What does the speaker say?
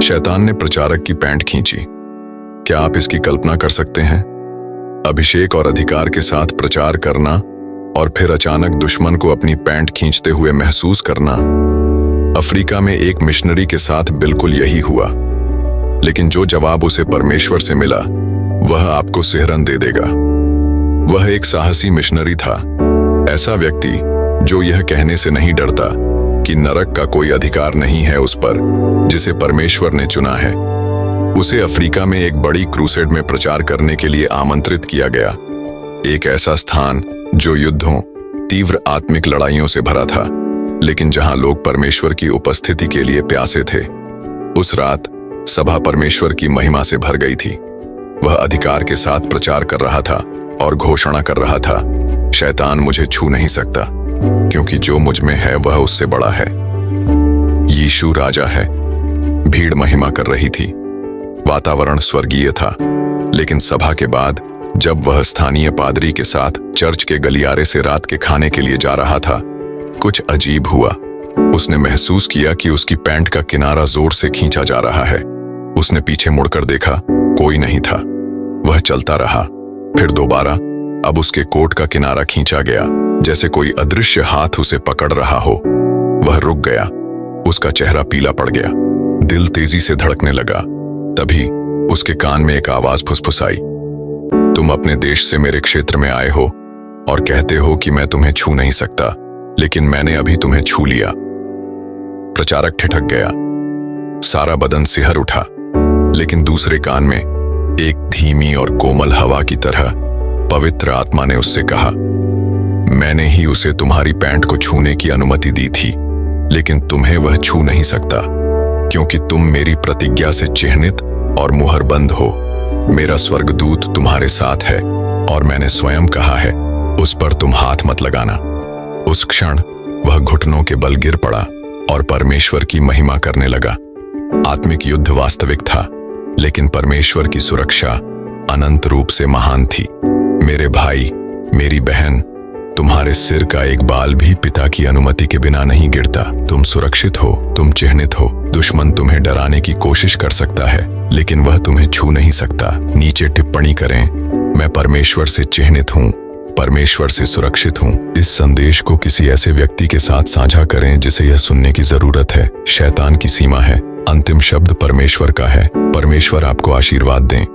शैतान ने प्रचारक की पैंट खींची। क्या आप इसकी कल्पना कर सकते हैं? अभिषेक और अधिकार के साथ प्रचार करना और फिर अचानक दुश्मन को अपनी पैंट खींचते हुए महसूस करना। अफ्रीका में एक मिशनरी के साथ बिल्कुल यही हुआ, लेकिन जो जवाब उसे परमेश्वर से मिला वह आपको सिहरन दे देगा। वह एक साहसी मिशनरी था, ऐसा व्यक्ति जो यह कहने से नहीं डरता कि नरक का कोई अधिकार नहीं है उस पर जिसे परमेश्वर ने चुना है। उसे अफ्रीका में एक बड़ी क्रूसेड में प्रचार करने के लिए आमंत्रित किया गया, एक ऐसा स्थान जो युद्धों, तीव्र आत्मिक लड़ाइयों से भरा था, लेकिन जहां लोग परमेश्वर की उपस्थिति के लिए प्यासे थे। उस रात सभा परमेश्वर की महिमा से भर गई थी। वह अधिकार के साथ प्रचार कर रहा था और घोषणा कर रहा था, शैतान मुझे छू नहीं सकता, क्योंकि जो मुझ में है वह उससे बड़ा है। यीशु राजा है। भीड़ महिमा कर रही थी, वातावरण स्वर्गीय था। लेकिन सभा के बाद जब वह स्थानीय पादरी के साथ चर्च के गलियारे से रात के खाने के लिए जा रहा था, कुछ अजीब हुआ। उसने महसूस किया कि उसकी पैंट का किनारा जोर से खींचा जा रहा है। उसने पीछे मुड़कर देखा, कोई नहीं था। वह चलता रहा, फिर दोबारा। अब उसके कोट का किनारा खींचा गया, जैसे कोई अदृश्य हाथ उसे पकड़ रहा हो। वह रुक गया, उसका चेहरा पीला पड़ गया, दिल तेजी से धड़कने लगा। तभी उसके कान में एक आवाज फुसफुसाई, तुम अपने देश से मेरे क्षेत्र में आए हो और कहते हो कि मैं तुम्हें छू नहीं सकता, लेकिन मैंने अभी तुम्हें छू लिया। प्रचारक ठिठक गया, सारा बदन सिहर उठा, लेकिन दूसरे कान में एक धीमी और कोमल हवा की तरह पवित्र आत्मा ने उससे कहा, मैंने ही उसे तुम्हारी पैंट को छूने की अनुमति दी थी, लेकिन तुम्हें वह छू नहीं सकता, क्योंकि तुम मेरी प्रतिज्ञा से चिह्नित और मुहरबंद हो। मेरा स्वर्गदूत तुम्हारे साथ है और मैंने स्वयं कहा है, उस पर तुम हाथ मत लगाना। उस क्षण वह घुटनों के बल गिर पड़ा और परमेश्वर की महिमा करने लगा। आत्मिक युद्ध वास्तविक था, लेकिन परमेश्वर की सुरक्षा अनंत रूप से महान थी। मेरे भाई, मेरी बहन, तुम्हारे सिर का एक बाल भी पिता की अनुमति के बिना नहीं गिरता। तुम सुरक्षित हो, तुम चिह्नित हो। दुश्मन तुम्हें डराने की कोशिश कर सकता है, लेकिन वह तुम्हें छू नहीं सकता। नीचे टिप्पणी करें, मैं परमेश्वर से चिह्नित हूँ, परमेश्वर से सुरक्षित हूँ। इस संदेश को किसी ऐसे व्यक्ति के साथ साझा करें जिसे यह सुनने की जरूरत है। शैतान की सीमा है, अंतिम शब्द परमेश्वर का है। परमेश्वर आपको आशीर्वाद दें।